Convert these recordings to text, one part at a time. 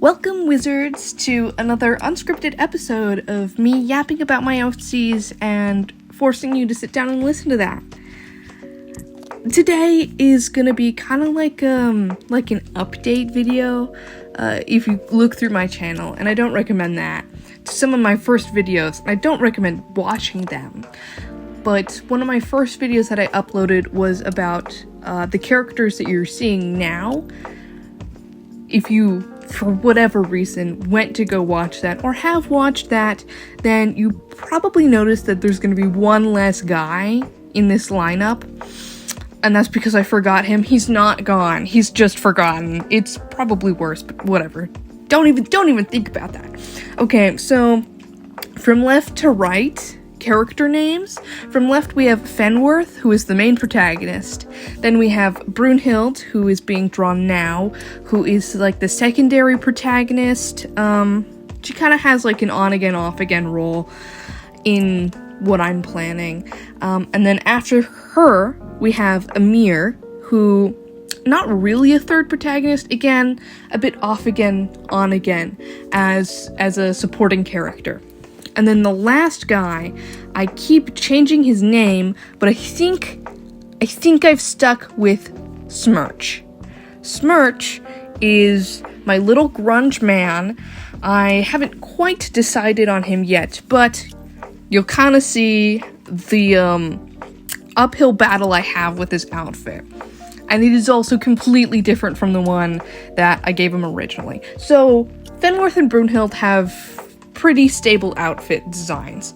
Welcome, wizards, to another unscripted episode of me yapping about my OCs and forcing you to sit down and listen to that. Today is gonna be kind of like an update video, if you look through my channel, and I don't recommend that. To some of my first videos, I don't recommend watching them. But one of my first videos that I uploaded was about the characters that you're seeing now. If you, for whatever reason, went to go watch that, or have watched that, then you probably noticed that there's going to be one less guy in this lineup. And that's because I forgot him. He's not gone. He's just forgotten. It's probably worse, but whatever. Don't even think about that. Okay, so from left to right, character names. From left, we have Fenworth, who is the main protagonist. Then we have Brunhild, who is being drawn now, who is like the secondary protagonist. She kind of has like an on-again, off-again role in what I'm planning. And then after her, we have Amir, who, not really a third protagonist, again, a bit off-again, on-again, as a supporting character. And then the last guy, I keep changing his name, but I think I've stuck with Smirch. Smirch is my little grunge man. I haven't quite decided on him yet, but you'll kind of see the uphill battle I have with his outfit. And it is also completely different from the one that I gave him originally. So, Fenworth and Brunhild have pretty stable outfit designs.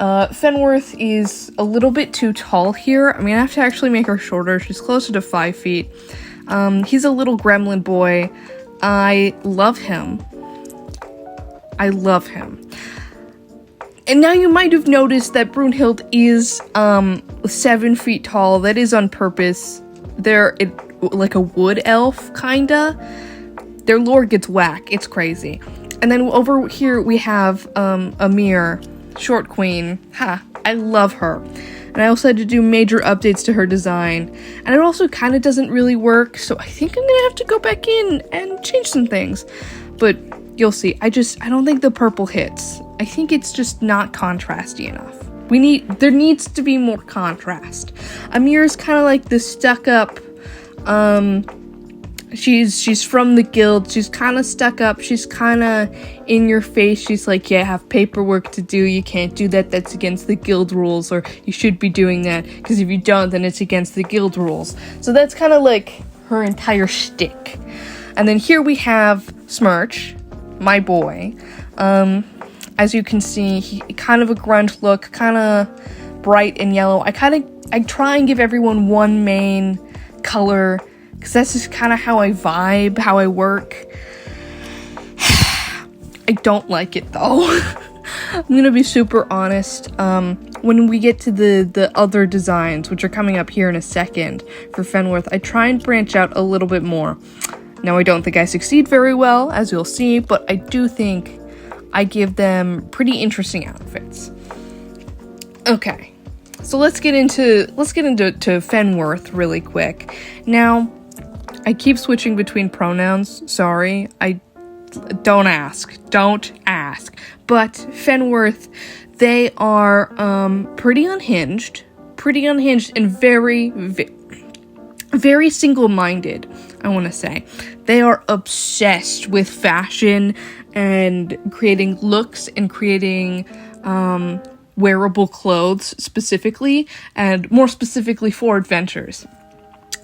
Fenworth is a little bit too tall here. I mean, I have to actually make her shorter. She's closer to 5 feet. He's a little gremlin boy. I love him. And now you might have noticed that Brunhild is 7 feet tall. That is on purpose. They're like a wood elf, kinda. Their lore gets whack. It's crazy. And then over here we have Amir, Short Queen. I love her. And I also had to do major updates to her design. And it also kind of doesn't really work, so I think I'm gonna have to go back in and change some things. But you'll see. I don't think the purple hits. I think it's just not contrasty enough. There needs to be more contrast. Amir's kind of like the stuck-up, She's from the guild. She's kind of stuck up. She's kind of in your face. She's like, yeah, I have paperwork to do. You can't do that. That's against the guild rules. Or you should be doing that. Because if you don't, then it's against the guild rules. So that's kind of like her entire shtick. And then here we have Smirch, my boy. As you can see, he kind of a grunge look. Kind of bright and yellow. I try and give everyone one main color, because that's just kind of how I vibe, how I work. I don't like it, though. I'm gonna be super honest. When we get to the other designs, which are coming up here in a second for Fenworth, I try and branch out a little bit more. Now, I don't think I succeed very well, as you'll see, but I do think I give them pretty interesting outfits. Okay, so let's get into Fenworth really quick. Now, I keep switching between pronouns, sorry, don't ask. But Fenworth, they are, pretty unhinged and very, very single-minded, I want to say. They are obsessed with fashion and creating looks and creating, wearable clothes specifically, and more specifically for adventures.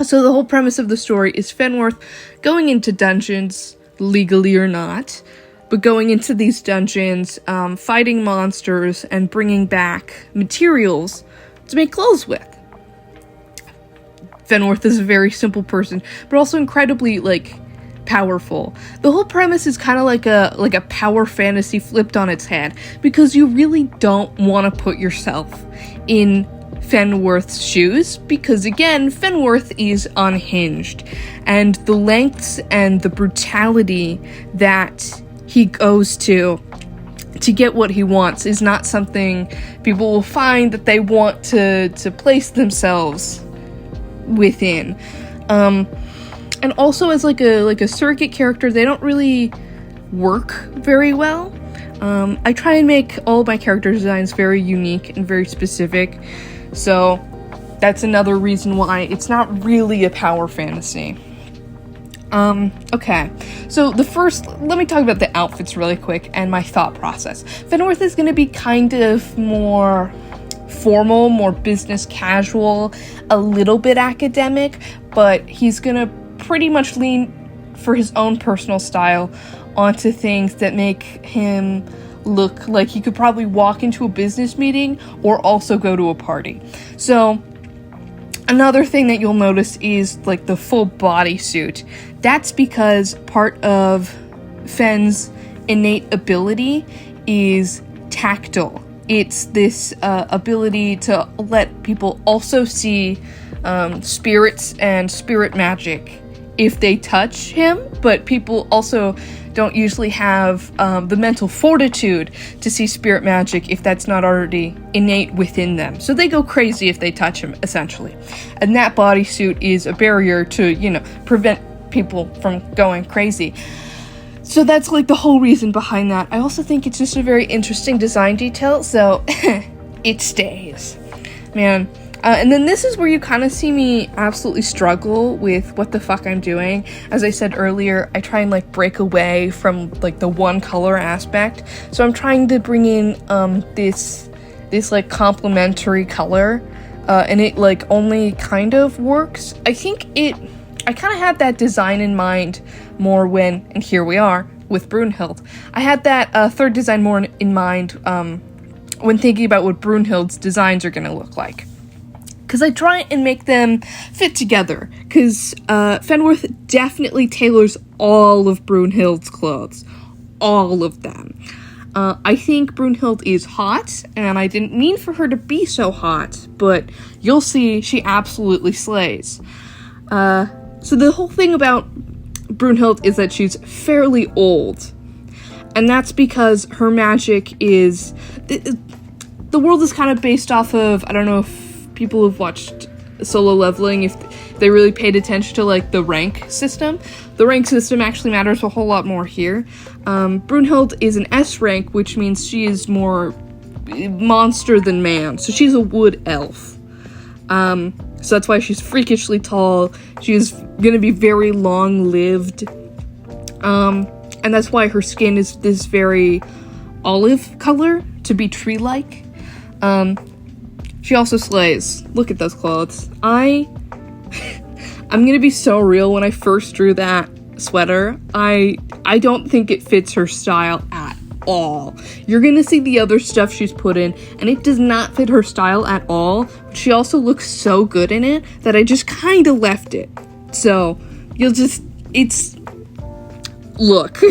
So the whole premise of the story is Fenworth going into dungeons, legally or not, but going into these dungeons, fighting monsters, and bringing back materials to make clothes with. Fenworth is a very simple person, but also incredibly, powerful. The whole premise is kind of like a power fantasy flipped on its head, because you really don't want to put yourself in Fenworth's shoes, because again, Fenworth is unhinged, and the lengths and the brutality that he goes to get what he wants is not something people will find that they want to place themselves within. And also as like a surrogate character, they don't really work very well. I try and make all my character designs very unique and very specific, so that's another reason why it's not really a power fantasy. Okay, so let me talk about the outfits really quick and my thought process. Fenworth is going to be kind of more formal, more business casual, a little bit academic, but he's going to pretty much lean for his own personal style onto things that make him look like he could probably walk into a business meeting or also go to a party. So another thing that you'll notice is like the full bodysuit. That's because part of Fen's innate ability is tactile. It's this ability to let people also see spirits and spirit magic if they touch him, but people also don't usually have the mental fortitude to see spirit magic if that's not already innate within them. So they go crazy if they touch him, essentially. And that bodysuit is a barrier to, prevent people from going crazy. So that's like the whole reason behind that. I also think it's just a very interesting design detail, so it stays. Man. And then this is where you kind of see me absolutely struggle with what the fuck I'm doing. As I said earlier, I try and like break away from like the one color aspect. So I'm trying to bring in this like complementary color, and it like only kind of works. I kind of had that design in mind more and here we are with Brunhild. I had that third design more in mind when thinking about what Brunhild's designs are going to look like. Because I try and make them fit together. Because Fenworth definitely tailors all of Brunhild's clothes. All of them. I think Brunhild is hot, and I didn't mean for her to be so hot, but you'll see she absolutely slays. So the whole thing about Brunhild is that she's fairly old. And that's because her magic is... The world is kind of based off of... I don't know if people have watched Solo Leveling, if they really paid attention to, like, the rank system. The rank system actually matters a whole lot more here. Brunhild is an S rank, which means she is more monster than man. So she's a wood elf. So that's why she's freakishly tall. She's gonna be very long-lived. And that's why her skin is this very olive color, to be tree-like. She also slays. Look at those clothes. I'm gonna be so real. When I first drew that sweater, I don't think it fits her style at all. You're gonna see the other stuff she's put in, and it does not fit her style at all. But she also looks so good in it that I just kind of left it. So look.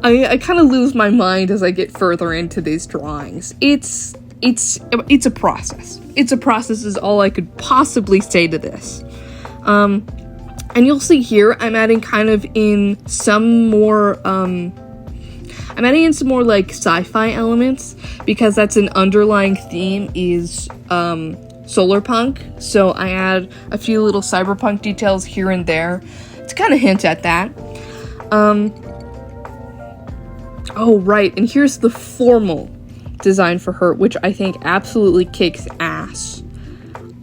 I kind of lose my mind as I get further into these drawings. It's a process. It's a process is all I could possibly say to this. And you'll see here, I'm adding kind of in some more, like sci-fi elements, because that's an underlying theme is, solar punk. So I add a few little cyberpunk details here and there to kind of hint at that. Oh, right, and here's the formal design for her, which I think absolutely kicks ass.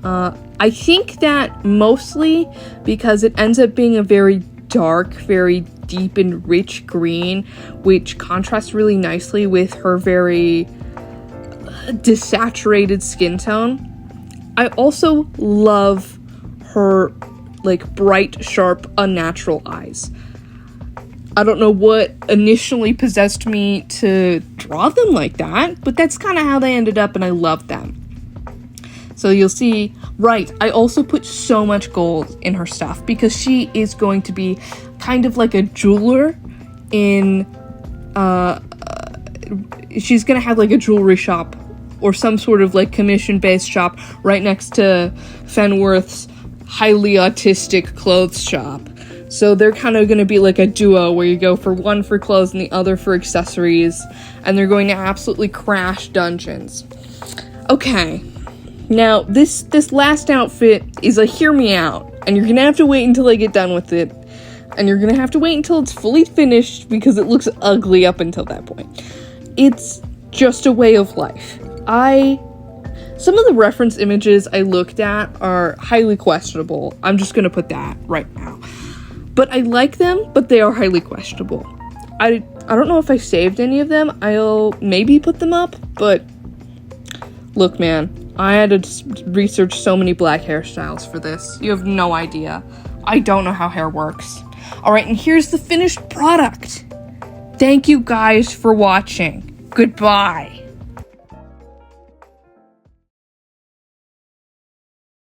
I think that mostly because it ends up being a very dark, very deep and rich green, which contrasts really nicely with her very desaturated skin tone. I also love her, like, bright, sharp, unnatural eyes. I don't know what initially possessed me to draw them like that, but that's kind of how they ended up, and I love them. So you'll see, right, I also put so much gold in her stuff, because she is going to be kind of like a jeweler in, she's gonna have like a jewelry shop, or some sort of like commission-based shop right next to Fenworth's highly autistic clothes shop. So they're kind of going to be like a duo where you go for one for clothes and the other for accessories, and they're going to absolutely crash dungeons. Okay, now this last outfit is a hear me out, and you're going to have to wait until I get done with it, and you're gonna have to wait until it's fully finished because it looks ugly up until that point. It's just a way of life. Some of the reference images I looked at are highly questionable. I'm just gonna put that right now. But I like them, but they are highly questionable. I don't know if I saved any of them. I'll maybe put them up, but look, man, I had to research so many black hairstyles for this. You have no idea. I don't know how hair works. Alright, and here's the finished product. Thank you guys for watching. Goodbye.